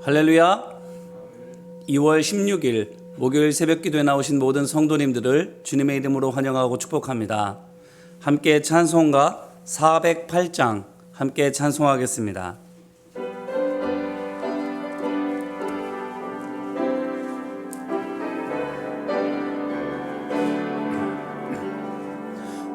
할렐루야. 2월 16일 목요일 새벽기도에 나오신 모든 성도님들을 주님의 이름으로 환영하고 축복합니다. 함께 찬송가 408장 함께 찬송하겠습니다.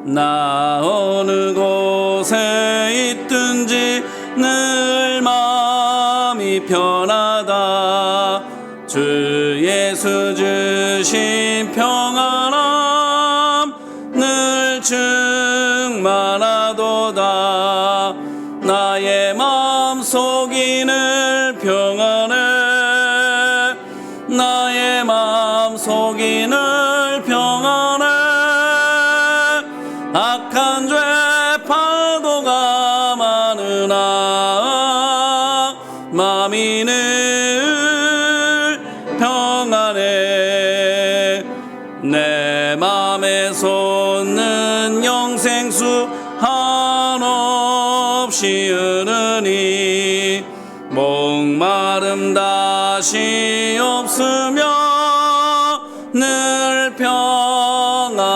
나 어느 곳에 있든지 늘 마음이 편하다. 주 예수 주신 평안함 늘 충만하도다. 나의 마음속이 늘 평안해. 나의 마음속이 늘 평안해. 악한 죄 파도가 많으나 마음이 늘 평안해. 내 맘에 솟는 영생수 한없이 흐르니 목마름 다시 없으며 늘 평안하도다.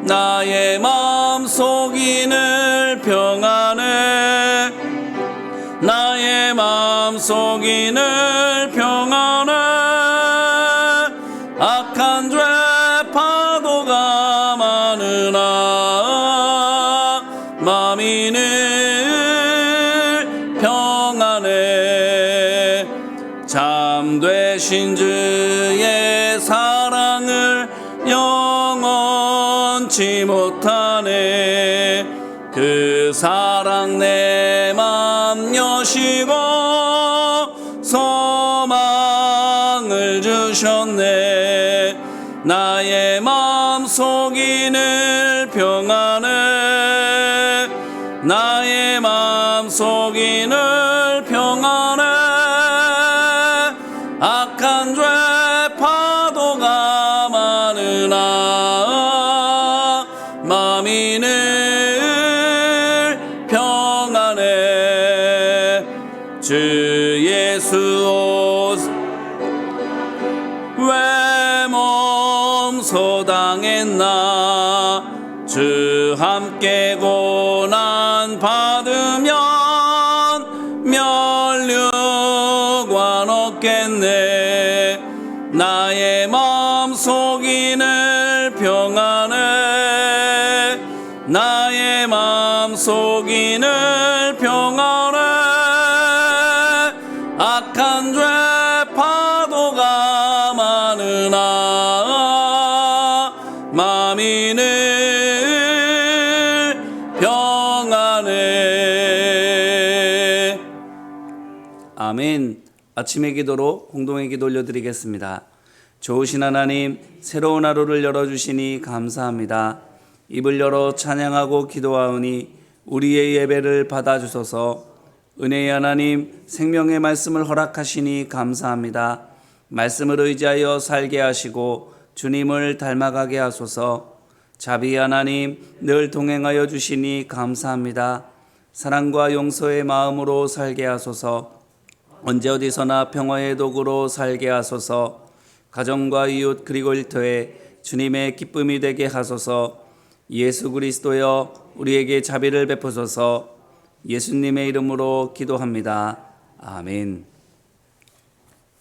나의 마음속이 늘 평안해. 나의 마음속이 늘 평안해. 악한 죄 파도가 많으나 마음이 늘 평안해. 참되신 주의 사랑을 영원치 못하네. 그 사랑 내 맘 여시고 소망을 주셨네. 나의 마음속이 늘 평안해. 나의 마음속이 늘 평안해. 악한 죄 파도가 많으나 마음이 늘 평안해. 주 예수 왜 몸소당했나. 주 함께 고난 받으면 멸류관 없겠네. 나의 마음속이 늘 평안해. 나의 마음속이 늘 평안해. 악한 죄 파도가 많으나 마음이 늘 평안해. 아멘. 아침의 기도로 공동의 기도 올려드리겠습니다. 좋으신 하나님, 새로운 하루를 열어주시니 감사합니다. 입을 열어 찬양하고 기도하오니 우리의 예배를 받아주소서. 은혜의 하나님, 생명의 말씀을 허락하시니 감사합니다. 말씀을 의지하여 살게 하시고 주님을 닮아가게 하소서. 자비 하나님, 늘 동행하여 주시니 감사합니다. 사랑과 용서의 마음으로 살게 하소서. 언제 어디서나 평화의 도구로 살게 하소서. 가정과 이웃 그리고 일터에 주님의 기쁨이 되게 하소서. 예수 그리스도여, 우리에게 자비를 베푸소서. 예수님의 이름으로 기도합니다. 아멘.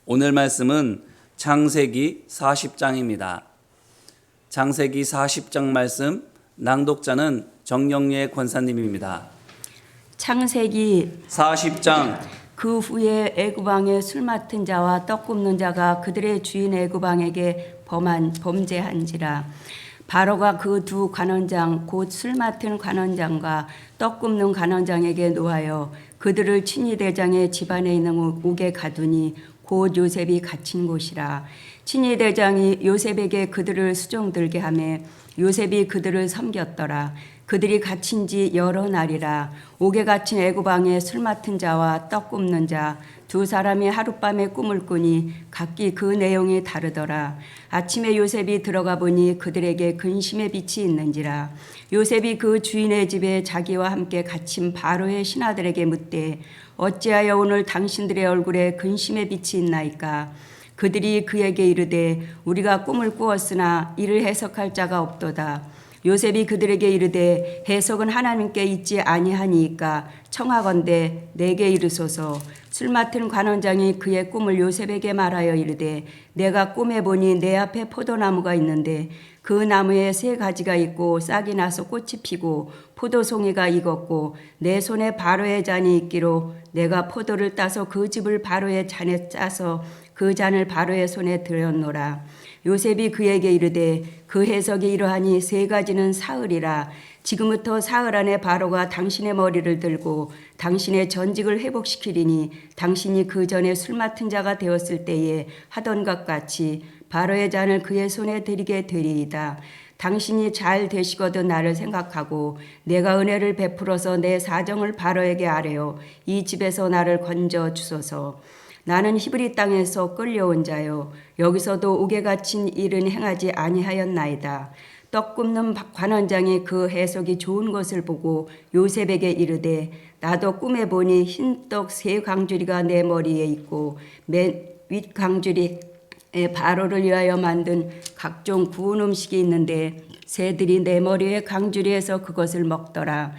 오늘 말씀은 창세기 40장입니다. 창세기 40장 말씀 낭독자는 정영예 권사님입니다. 창세기 40장. 그 후에 애굽 왕의 술 맡은 자와 떡 굽는 자가 그들의 주인 애굽 왕에게 범죄한지라. 바로가 그 두 관원장 곧 술 맡은 관원장과 떡 굽는 관원장에게 노하여 그들을 친위 대장의 집안에 있는 옥에 가두니 곧 요셉이 갇힌 곳이라. 친위 대장이 요셉에게 그들을 수종들게 하매 요셉이 그들을 섬겼더라. 그들이 갇힌 지 여러 날이라. 옥에 갇힌 애굽 왕의 술 맡은 자와 떡 굽는 자 두 사람이 하룻밤에 꿈을 꾸니 각기 그 내용이 다르더라. 아침에 요셉이 들어가 보니 그들에게 근심의 빛이 있는지라. 요셉이 그 주인의 집에 자기와 함께 갇힌 바로의 신하들에게 묻되 어찌하여 오늘 당신들의 얼굴에 근심의 빛이 있나이까. 그들이 그에게 이르되 우리가 꿈을 꾸었으나 이를 해석할 자가 없도다. 요셉이 그들에게 이르되 해석은 하나님께 있지 아니하니이까 청하건대 내게 이르소서. 술 맡은 관원장이 그의 꿈을 요셉에게 말하여 이르되 내가 꿈에 보니 내 앞에 포도나무가 있는데 그 나무에 세 가지가 있고 싹이 나서 꽃이 피고 포도송이가 익었고 내 손에 바로의 잔이 있기로 내가 포도를 따서 그 즙을 바로의 잔에 짜서 그 잔을 바로의 손에 들였노라. 요셉이 그에게 이르되 그 해석이 이러하니 세 가지는 사흘이라. 지금부터 사흘 안에 바로가 당신의 머리를 들고 당신의 전직을 회복시키리니 당신이 그 전에 술 맡은 자가 되었을 때에 하던 것 같이 바로의 잔을 그의 손에 드리게 되리이다. 당신이 잘 되시거든 나를 생각하고 내가 은혜를 베풀어서 내 사정을 바로에게 아뢰어 이 집에서 나를 건져 주소서. 나는 히브리 땅에서 끌려온 자요 여기서도 옥에 갇힌 일은 행하지 아니하였나이다. 떡 굽는 관원장이 그 해석이 좋은 것을 보고 요셉에게 이르되 나도 꿈에 보니 흰 떡 세 강주리가 내 머리에 있고 맨 윗 강주리에 바로를 위하여 만든 각종 구운 음식이 있는데 새들이 내 머리에 강주리에서 그것을 먹더라.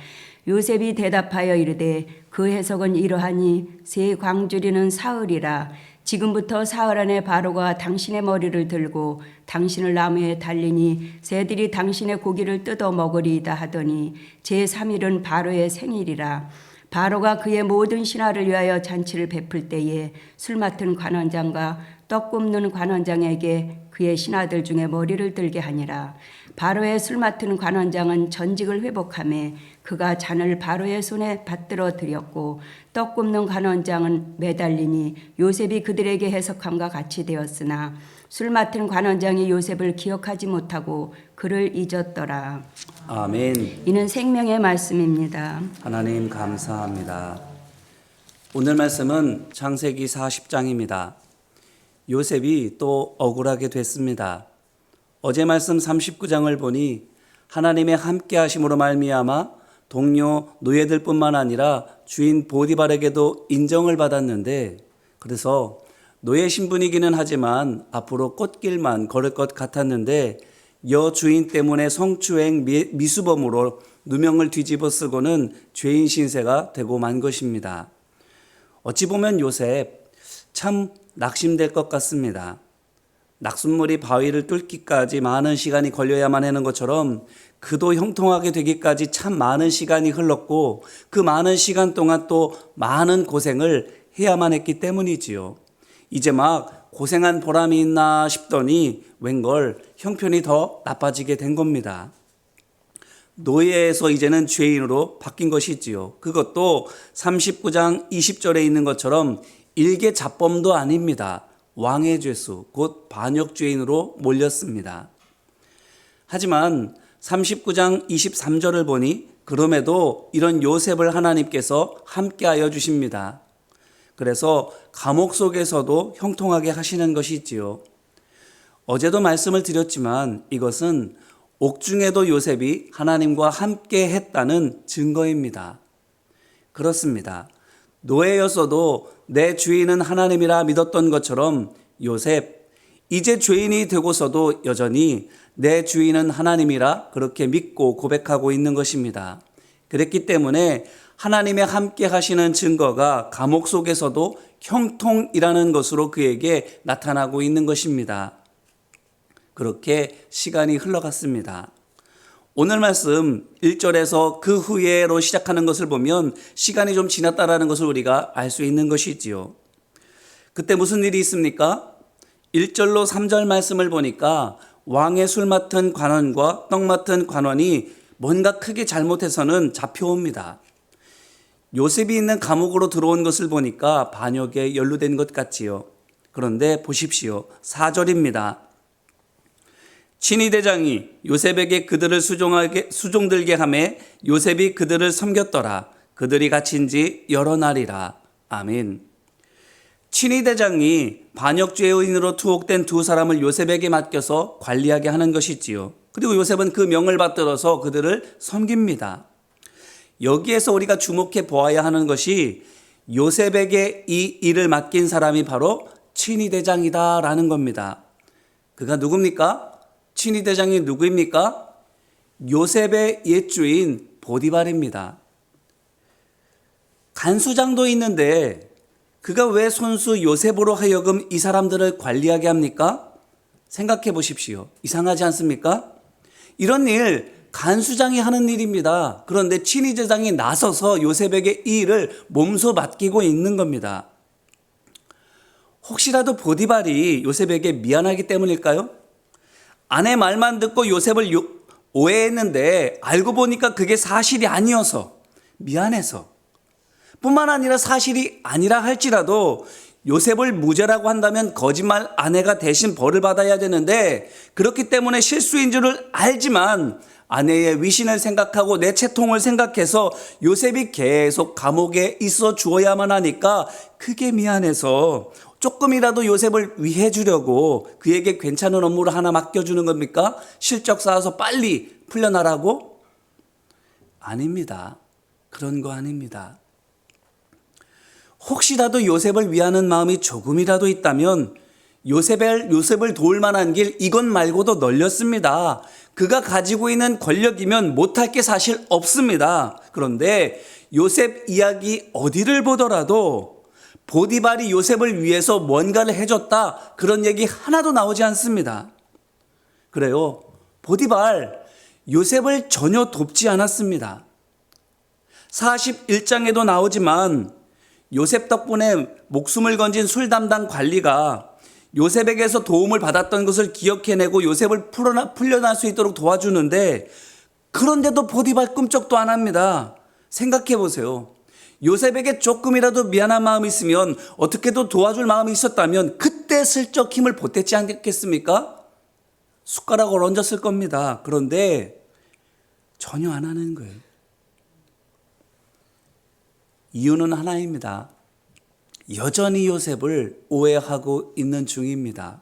요셉이 대답하여 이르되 그 해석은 이러하니 세 광주리는 사흘이라. 지금부터 사흘 안에 바로가 당신의 머리를 들고 당신을 나무에 달리니 새들이 당신의 고기를 뜯어 먹으리이다 하더니 제3일은 바로의 생일이라. 바로가 그의 모든 신하를 위하여 잔치를 베풀 때에 술 맡은 관원장과 떡 굽는 관원장에게 그의 신하들 중에 머리를 들게 하니라. 바로의 술 맡은 관원장은 전직을 회복하며 그가 잔을 바로의 손에 받들어 드렸고 떡 굽는 관원장은 매달리니 요셉이 그들에게 해석함과 같이 되었으나 술 맡은 관원장이 요셉을 기억하지 못하고 그를 잊었더라. 아멘. 이는 생명의 말씀입니다. 하나님 감사합니다. 오늘 말씀은 창세기 40장입니다. 요셉이 또 억울하게 됐습니다. 어제 말씀 39장을 보니 하나님의 함께 하심으로 말미암아 동료 노예들뿐만 아니라 주인 보디발에게도 인정을 받았는데 그래서 노예 신분이기는 하지만 앞으로 꽃길만 걸을 것 같았는데 여주인 때문에 성추행 미수범으로 누명을 뒤집어 쓰고는 죄인 신세가 되고 만 것입니다. 어찌 보면 요셉 참 낙심될 것 같습니다. 낙숫물이 바위를 뚫기까지 많은 시간이 걸려야만 하는 것처럼 그도 형통하게 되기까지 참 많은 시간이 흘렀고 그 많은 시간 동안 또 많은 고생을 해야만 했기 때문이지요. 이제 막 고생한 보람이 있나 싶더니 웬걸 형편이 더 나빠지게 된 겁니다. 노예에서 이제는 죄인으로 바뀐 것이지요. 그것도 39장 20절에 있는 것처럼 일개 잡범도 아닙니다. 왕의 죄수, 곧 반역죄인으로 몰렸습니다. 하지만 39장 23절을 보니 그럼에도 이런 요셉을 하나님께서 함께하여 주십니다. 그래서 감옥 속에서도 형통하게 하시는 것이지요. 어제도 말씀을 드렸지만 이것은 옥중에도 요셉이 하나님과 함께 했다는 증거입니다. 그렇습니다. 노예였어도 내 주인은 하나님이라 믿었던 것처럼 요셉, 이제 죄인이 되고서도 여전히 내 주인은 하나님이라 그렇게 믿고 고백하고 있는 것입니다. 그랬기 때문에 하나님의 함께 하시는 증거가 감옥 속에서도 형통이라는 것으로 그에게 나타나고 있는 것입니다. 그렇게 시간이 흘러갔습니다. 오늘 말씀 1절에서 그 후에로 시작하는 것을 보면 시간이 좀 지났다라는 것을 우리가 알 수 있는 것이지요. 그때 무슨 일이 있습니까? 1절로 3절 말씀을 보니까 왕의 술 맡은 관원과 떡 맡은 관원이 뭔가 크게 잘못해서는 잡혀옵니다. 요셉이 있는 감옥으로 들어온 것을 보니까 반역에 연루된 것 같지요. 그런데 보십시오. 4절입니다. 친위대장이 요셉에게 그들을 수종들게 하매 요셉이 그들을 섬겼더라. 그들이 갇힌 지 여러 날이라. 아멘. 친위대장이 반역죄의 의인으로 투옥된 두 사람을 요셉에게 맡겨서 관리하게 하는 것이지요. 그리고 요셉은 그 명을 받들어서 그들을 섬깁니다. 여기에서 우리가 주목해 보아야 하는 것이 요셉에게 이 일을 맡긴 사람이 바로 친위대장이다라는 겁니다. 그가 누굽니까? 친위대장이 누구입니까? 요셉의 옛주인 보디발입니다. 간수장도 있는데 그가 왜 손수 요셉으로 하여금 이 사람들을 관리하게 합니까? 생각해 보십시오. 이상하지 않습니까? 이런 일 간수장이 하는 일입니다. 그런데 친위대장이 나서서 요셉에게 이 일을 몸소 맡기고 있는 겁니다. 혹시라도 보디발이 요셉에게 미안하기 때문일까요? 아내 말만 듣고 요셉을 오해했는데 알고 보니까 그게 사실이 아니어서 미안해서, 뿐만 아니라 사실이 아니라 할지라도 요셉을 무죄라고 한다면 거짓말 아내가 대신 벌을 받아야 되는데, 그렇기 때문에 실수인 줄을 알지만 아내의 위신을 생각하고 내 채통을 생각해서 요셉이 계속 감옥에 있어 주어야만 하니까 그게 미안해서 조금이라도 요셉을 위해 주려고 그에게 괜찮은 업무를 하나 맡겨주는 겁니까? 실적 쌓아서 빨리 풀려나라고? 아닙니다. 그런 거 아닙니다. 혹시라도 요셉을 위하는 마음이 조금이라도 있다면 요셉을 도울 만한 길 이것 말고도 널렸습니다. 그가 가지고 있는 권력이면 못할 게 사실 없습니다. 그런데 요셉 이야기 어디를 보더라도 보디발이 요셉을 위해서 뭔가를 해줬다, 그런 얘기 하나도 나오지 않습니다. 그래요. 보디발 요셉을 전혀 돕지 않았습니다. 41장에도 나오지만 요셉 덕분에 목숨을 건진 술 담당 관리가 요셉에게서 도움을 받았던 것을 기억해내고 요셉을 풀려날 수 있도록 도와주는데, 그런데도 보디발 꿈쩍도 안 합니다. 생각해 보세요. 요셉에게 조금이라도 미안한 마음이 있으면, 어떻게든 도와줄 마음이 있었다면 그때 슬쩍 힘을 보탰지 않겠습니까? 숟가락을 얹었을 겁니다. 그런데 전혀 안 하는 거예요. 이유는 하나입니다. 여전히 요셉을 오해하고 있는 중입니다.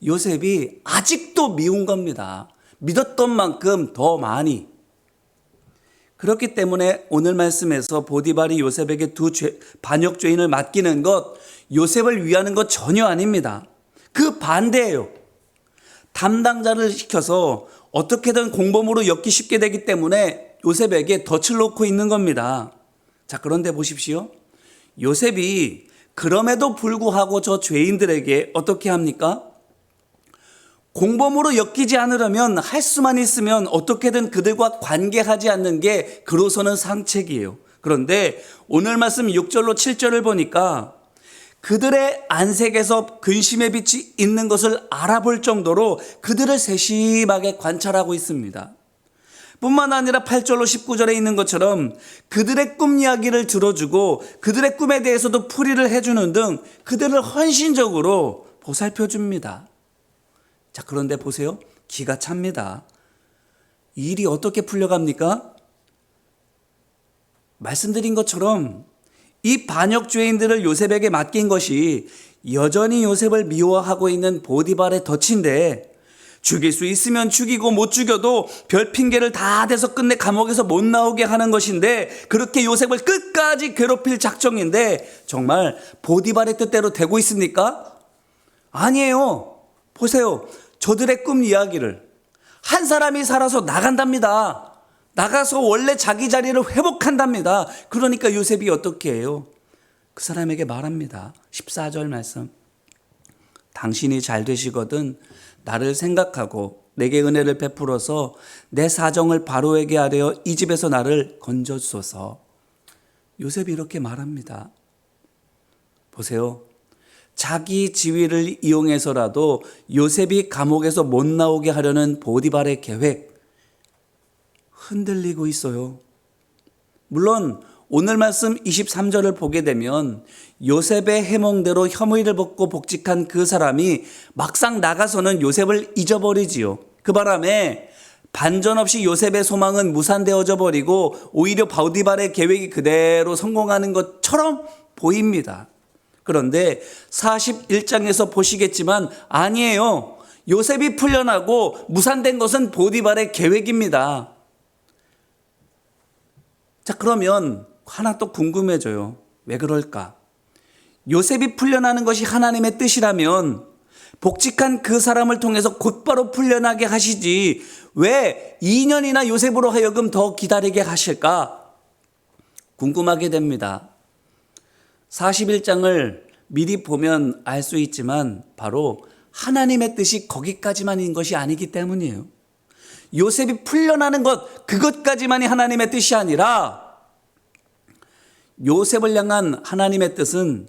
요셉이 아직도 미운 겁니다. 믿었던 만큼 더 많이. 그렇기 때문에 오늘 말씀에서 보디발이 요셉에게 반역죄인을 맡기는 것, 요셉을 위하는 것 전혀 아닙니다. 그 반대예요. 담당자를 시켜서 어떻게든 공범으로 엮기 쉽게 되기 때문에 요셉에게 덫을 놓고 있는 겁니다. 자, 그런데 보십시오. 요셉이 그럼에도 불구하고 저 죄인들에게 어떻게 합니까? 공범으로 엮이지 않으려면, 할 수만 있으면 어떻게든 그들과 관계하지 않는 게 그로서는 상책이에요. 그런데 오늘 말씀 6절로 7절을 보니까 그들의 안색에서 근심의 빛이 있는 것을 알아볼 정도로 그들을 세심하게 관찰하고 있습니다. 뿐만 아니라 8절로 19절에 있는 것처럼 그들의 꿈 이야기를 들어주고 그들의 꿈에 대해서도 풀이를 해주는 등 그들을 헌신적으로 보살펴줍니다. 자, 그런데 보세요. 기가 찹니다. 이 일이 어떻게 풀려갑니까? 말씀드린 것처럼 이 반역죄인들을 요셉에게 맡긴 것이 여전히 요셉을 미워하고 있는 보디발의 덫인데, 죽일 수 있으면 죽이고 못 죽여도 별 핑계를 다 대서 끝내 감옥에서 못 나오게 하는 것인데, 그렇게 요셉을 끝까지 괴롭힐 작정인데 정말 보디발의 뜻대로 되고 있습니까? 아니에요. 보세요. 저들의 꿈 이야기를 한 사람이 살아서 나간답니다. 나가서 원래 자기 자리를 회복한답니다. 그러니까 요셉이 어떻게 해요? 그 사람에게 말합니다. 14절 말씀. 당신이 잘 되시거든 나를 생각하고 내게 은혜를 베풀어서 내 사정을 바로에게 하려 이 집에서 나를 건져주소서. 요셉이 이렇게 말합니다. 보세요. 자기 지위를 이용해서라도 요셉이 감옥에서 못 나오게 하려는 보디발의 계획, 흔들리고 있어요. 물론 오늘 말씀 23절을 보게 되면 요셉의 해몽대로 혐의를 벗고 복직한 그 사람이 막상 나가서는 요셉을 잊어버리지요. 그 바람에 반전 없이 요셉의 소망은 무산되어져 버리고 오히려 보디발의 계획이 그대로 성공하는 것처럼 보입니다. 그런데 41장에서 보시겠지만 아니에요. 요셉이 풀려나고 무산된 것은 보디발의 계획입니다. 자, 그러면 하나 또 궁금해져요. 왜 그럴까? 요셉이 풀려나는 것이 하나님의 뜻이라면 복직한 그 사람을 통해서 곧바로 풀려나게 하시지 왜 2년이나 요셉으로 하여금 더 기다리게 하실까? 궁금하게 됩니다. 41장을 미리 보면 알 수 있지만 바로 하나님의 뜻이 거기까지만인 것이 아니기 때문이에요. 요셉이 풀려나는 것, 그것까지만이 하나님의 뜻이 아니라 요셉을 향한 하나님의 뜻은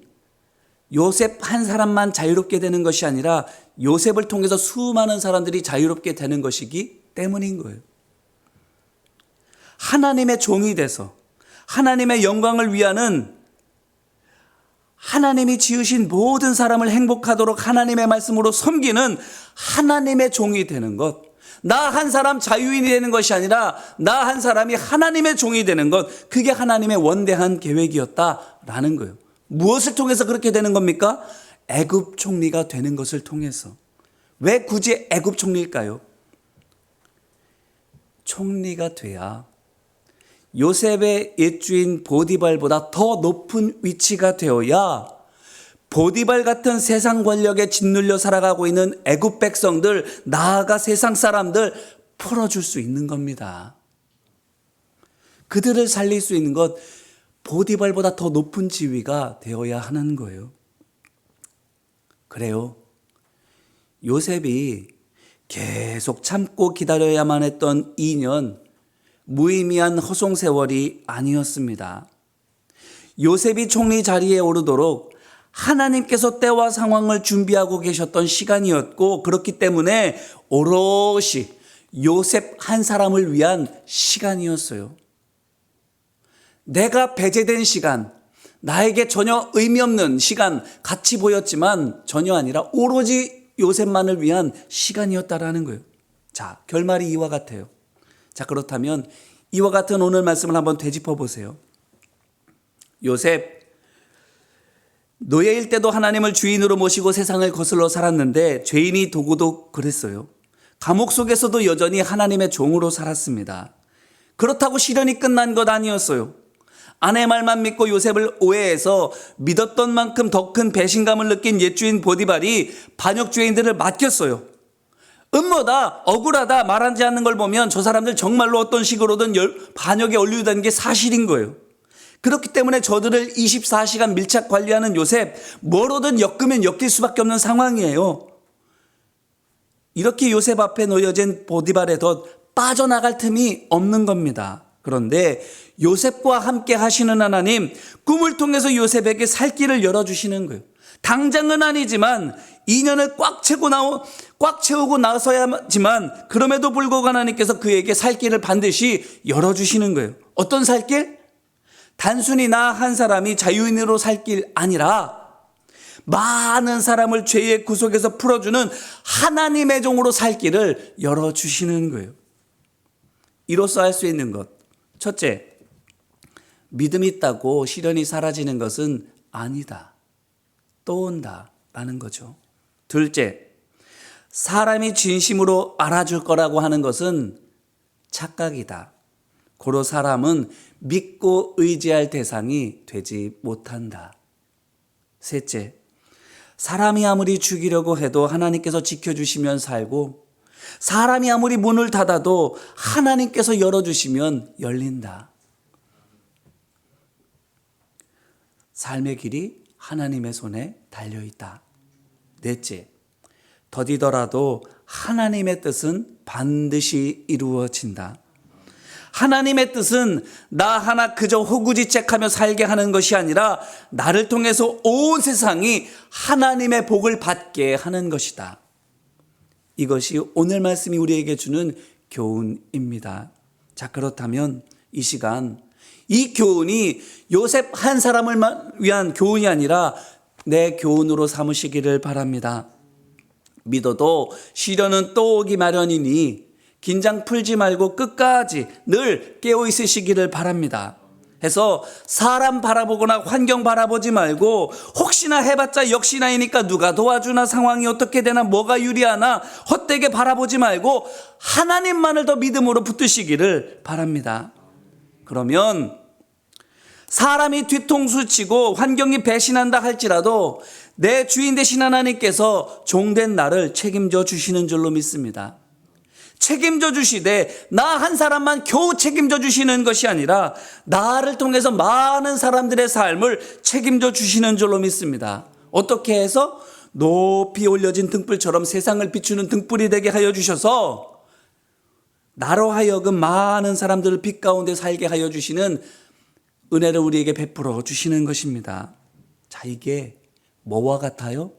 요셉 한 사람만 자유롭게 되는 것이 아니라 요셉을 통해서 수많은 사람들이 자유롭게 되는 것이기 때문인 거예요. 하나님의 종이 돼서 하나님의 영광을 위하는 하나님이 지으신 모든 사람을 행복하도록 하나님의 말씀으로 섬기는 하나님의 종이 되는 것. 나 한 사람 자유인이 되는 것이 아니라 나 한 사람이 하나님의 종이 되는 것. 그게 하나님의 원대한 계획이었다라는 거예요. 무엇을 통해서 그렇게 되는 겁니까? 애굽 총리가 되는 것을 통해서. 왜 굳이 애굽 총리일까요? 총리가 돼야 요셉의 옛주인 보디발보다 더 높은 위치가 되어야 보디발 같은 세상 권력에 짓눌려 살아가고 있는 애굽 백성들, 나아가 세상 사람들 풀어줄 수 있는 겁니다. 그들을 살릴 수 있는 것, 보디발보다 더 높은 지위가 되어야 하는 거예요. 그래요. 요셉이 계속 참고 기다려야만 했던 2년, 무의미한 허송 세월이 아니었습니다. 요셉이 총리 자리에 오르도록 하나님께서 때와 상황을 준비하고 계셨던 시간이었고, 그렇기 때문에 오롯이 요셉 한 사람을 위한 시간이었어요. 내가 배제된 시간, 나에게 전혀 의미 없는 시간 같이 보였지만 전혀 아니라 오로지 요셉만을 위한 시간이었다라는 거예요. 자, 결말이 이와 같아요. 자, 그렇다면 이와 같은 오늘 말씀을 한번 되짚어 보세요. 요셉, 노예일 때도 하나님을 주인으로 모시고 세상을 거슬러 살았는데 죄인이 도구도 그랬어요. 감옥 속에서도 여전히 하나님의 종으로 살았습니다. 그렇다고 시련이 끝난 것 아니었어요. 아내 말만 믿고 요셉을 오해해서 믿었던 만큼 더 큰 배신감을 느낀 옛주인 보디발이 반역 죄인들을 맡겼어요. 음모다, 억울하다 말하지 않는 걸 보면 저 사람들 정말로 어떤 식으로든 반역에 얼류다는 게 사실인 거예요. 그렇기 때문에 저들을 24시간 밀착 관리하는 요셉, 뭐로든 엮으면 엮일 수밖에 없는 상황이에요. 이렇게 요셉 앞에 놓여진 보디발에 더 빠져나갈 틈이 없는 겁니다. 그런데 요셉과 함께 하시는 하나님, 꿈을 통해서 요셉에게 살 길을 열어주시는 거예요. 당장은 아니지만 2년을 꽉 채우고 나서야지만 그럼에도 불구하고 하나님께서 그에게 살 길을 반드시 열어주시는 거예요. 어떤 살 길? 단순히 나 한 사람이 자유인으로 살 길 아니라 많은 사람을 죄의 구속에서 풀어주는 하나님의 종으로 살 길을 열어주시는 거예요. 이로써 할 수 있는 것. 첫째, 믿음이 있다고 시련이 사라지는 것은 아니다. 또 온다라는 거죠. 둘째, 사람이 진심으로 알아줄 거라고 하는 것은 착각이다. 고로 사람은 믿고 의지할 대상이 되지 못한다. 셋째, 사람이 아무리 죽이려고 해도 하나님께서 지켜주시면 살고 사람이 아무리 문을 닫아도 하나님께서 열어주시면 열린다. 삶의 길이 하나님의 손에 달려있다. 넷째, 더디더라도 하나님의 뜻은 반드시 이루어진다. 하나님의 뜻은 나 하나 그저 호구지책하며 살게 하는 것이 아니라 나를 통해서 온 세상이 하나님의 복을 받게 하는 것이다. 이것이 오늘 말씀이 우리에게 주는 교훈입니다. 자, 그렇다면 이 시간 이 교훈이 요셉 한 사람을 위한 교훈이 아니라 내 교훈으로 삼으시기를 바랍니다. 믿어도 시련은 또 오기 마련이니 긴장 풀지 말고 끝까지 늘 깨어 있으시기를 바랍니다. 해서 사람 바라보거나 환경 바라보지 말고 혹시나 해봤자 역시나이니까 누가 도와주나 상황이 어떻게 되나 뭐가 유리하나 헛되게 바라보지 말고 하나님만을 더 믿음으로 붙드시기를 바랍니다. 그러면 사람이 뒤통수 치고 환경이 배신한다 할지라도 내 주인 되신 하나님께서 종된 나를 책임져 주시는 줄로 믿습니다. 책임져 주시되 나 한 사람만 겨우 책임져 주시는 것이 아니라 나를 통해서 많은 사람들의 삶을 책임져 주시는 줄로 믿습니다. 어떻게 해서? 높이 올려진 등불처럼 세상을 비추는 등불이 되게 하여 주셔서 나로 하여금 많은 사람들을 빛 가운데 살게 하여 주시는 은혜를 우리에게 베풀어 주시는 것입니다. 자, 이게 뭐와 같아요?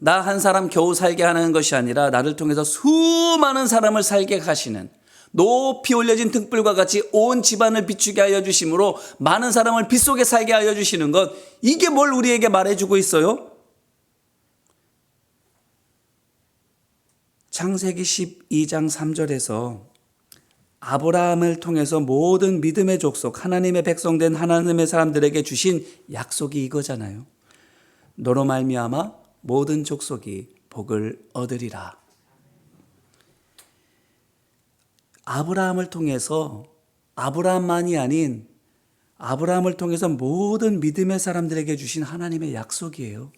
나 한 사람 겨우 살게 하는 것이 아니라 나를 통해서 수많은 사람을 살게 하시는 높이 올려진 등불과 같이 온 집안을 비추게 하여 주심으로 많은 사람을 빛 속에 살게 하여 주시는 것, 이게 뭘 우리에게 말해주고 있어요? 창세기 12장 3절에서 아브라함을 통해서 모든 믿음의 족속, 하나님의 백성된 하나님의 사람들에게 주신 약속이 이거잖아요. 너로 말미암아 모든 족속이 복을 얻으리라. 아브라함을 통해서, 아브라함만이 아닌 아브라함을 통해서 모든 믿음의 사람들에게 주신 하나님의 약속이에요.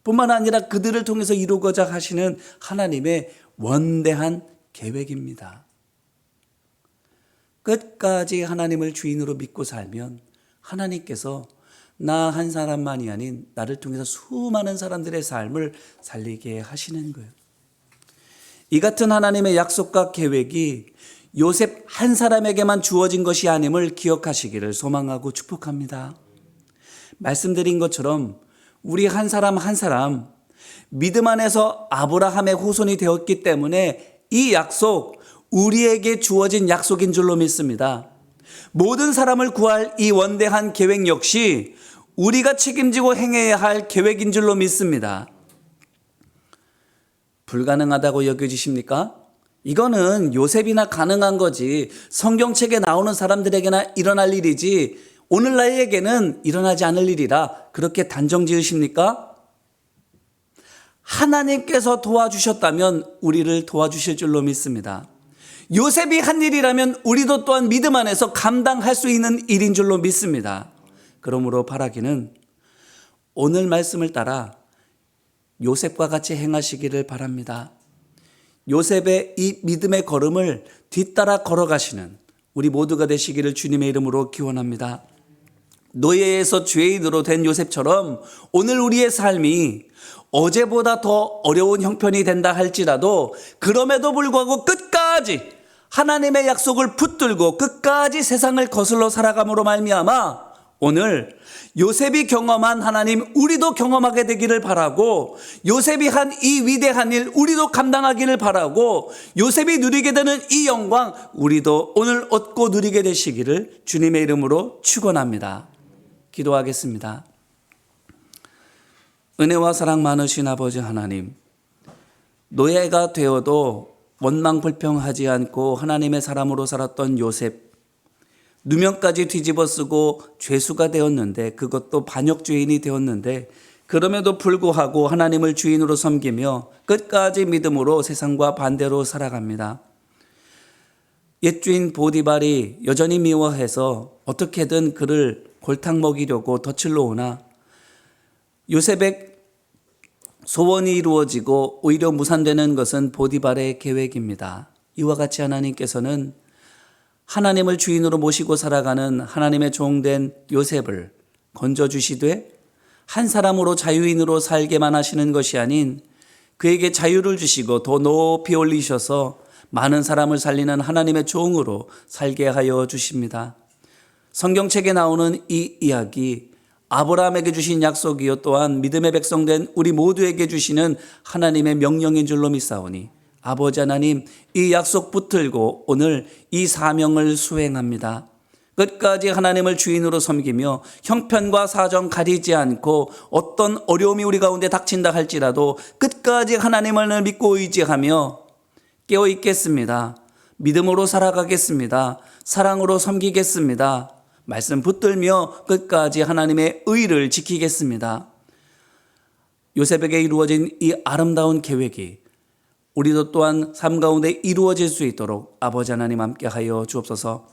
뿐만 아니라 그들을 통해서 이루고자 하시는 하나님의 원대한 계획입니다. 끝까지 하나님을 주인으로 믿고 살면 하나님께서 나 한 사람만이 아닌 나를 통해서 수많은 사람들의 삶을 살리게 하시는 거예요. 이 같은 하나님의 약속과 계획이 요셉 한 사람에게만 주어진 것이 아님을 기억하시기를 소망하고 축복합니다. 말씀드린 것처럼 우리 한 사람 한 사람 믿음 안에서 아브라함의 후손이 되었기 때문에 이 약속, 우리에게 주어진 약속인 줄로 믿습니다. 모든 사람을 구할 이 원대한 계획 역시 우리가 책임지고 행해야 할 계획인 줄로 믿습니다. 불가능하다고 여겨지십니까? 이거는 요셉이나 가능한 거지 성경책에 나오는 사람들에게나 일어날 일이지 오늘날에게는 일어나지 않을 일이라 그렇게 단정 지으십니까? 하나님께서 도와주셨다면 우리를 도와주실 줄로 믿습니다. 요셉이 한 일이라면 우리도 또한 믿음 안에서 감당할 수 있는 일인 줄로 믿습니다. 그러므로 바라기는 오늘 말씀을 따라 요셉과 같이 행하시기를 바랍니다. 요셉의 이 믿음의 걸음을 뒤따라 걸어가시는 우리 모두가 되시기를 주님의 이름으로 기원합니다. 노예에서 죄인으로 된 요셉처럼 오늘 우리의 삶이 어제보다 더 어려운 형편이 된다 할지라도 그럼에도 불구하고 끝까지 하나님의 약속을 붙들고 끝까지 세상을 거슬러 살아감으로 말미암아 오늘 요셉이 경험한 하나님 우리도 경험하게 되기를 바라고 요셉이 한 이 위대한 일 우리도 감당하기를 바라고 요셉이 누리게 되는 이 영광 우리도 오늘 얻고 누리게 되시기를 주님의 이름으로 축원합니다. 기도하겠습니다. 은혜와 사랑 많으신 아버지 하나님, 노예가 되어도 원망불평하지 않고 하나님의 사람으로 살았던 요셉, 누명까지 뒤집어 쓰고 죄수가 되었는데 그것도 반역죄인이 되었는데 그럼에도 불구하고 하나님을 주인으로 섬기며 끝까지 믿음으로 세상과 반대로 살아갑니다. 옛주인 보디발이 여전히 미워해서 어떻게든 그를 골탕 먹이려고 덫을 놓으나 요셉의 소원이 이루어지고 오히려 무산되는 것은 보디발의 계획입니다. 이와 같이 하나님께서는 하나님을 주인으로 모시고 살아가는 하나님의 종된 요셉을 건져주시되 한 사람으로 자유인으로 살게만 하시는 것이 아닌 그에게 자유를 주시고 더 높이 올리셔서 많은 사람을 살리는 하나님의 종으로 살게 하여 주십니다. 성경책에 나오는 이 이야기, 아브라함에게 주신 약속이요 또한 믿음의 백성된 우리 모두에게 주시는 하나님의 명령인 줄로 믿사오니 아버지 하나님 이 약속 붙들고 오늘 이 사명을 수행합니다. 끝까지 하나님을 주인으로 섬기며 형편과 사정 가리지 않고 어떤 어려움이 우리 가운데 닥친다 할지라도 끝까지 하나님을 믿고 의지하며 깨어 있겠습니다. 믿음으로 살아가겠습니다. 사랑으로 섬기겠습니다. 말씀 붙들며 끝까지 하나님의 의를 지키겠습니다. 요셉에게 이루어진 이 아름다운 계획이 우리도 또한 삶 가운데 이루어질 수 있도록 아버지 하나님 함께 하여 주옵소서.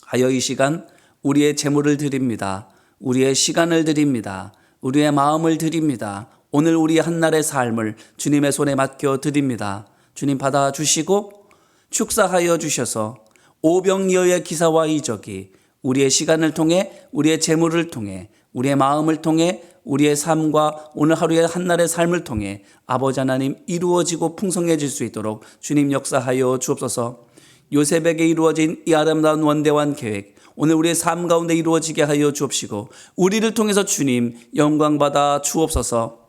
하여 이 시간 우리의 재물을 드립니다. 우리의 시간을 드립니다. 우리의 마음을 드립니다. 오늘 우리 한날의 삶을 주님의 손에 맡겨 드립니다. 주님 받아주시고 축사하여 주셔서 오병이어의 기사와 이적이 우리의 시간을 통해 우리의 재물을 통해 우리의 마음을 통해 우리의 삶과 오늘 하루의 한날의 삶을 통해 아버지 하나님 이루어지고 풍성해질 수 있도록 주님 역사하여 주옵소서. 요셉에게 이루어진 이 아름다운 원대한 계획 오늘 우리의 삶 가운데 이루어지게 하여 주옵시고 우리를 통해서 주님 영광받아 주옵소서.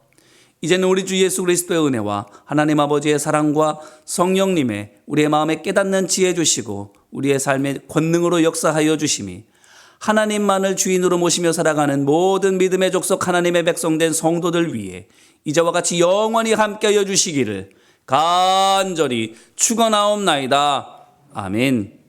이제는 우리 주 예수 그리스도의 은혜와 하나님 아버지의 사랑과 성령님의 우리의 마음에 깨닫는 지혜 주시고 우리의 삶의 권능으로 역사하여 주심이 하나님만을 주인으로 모시며 살아가는 모든 믿음의 족속 하나님의 백성된 성도들 위해 이제와 같이 영원히 함께하여 주시기를 간절히 축원하옵나이다. 아멘.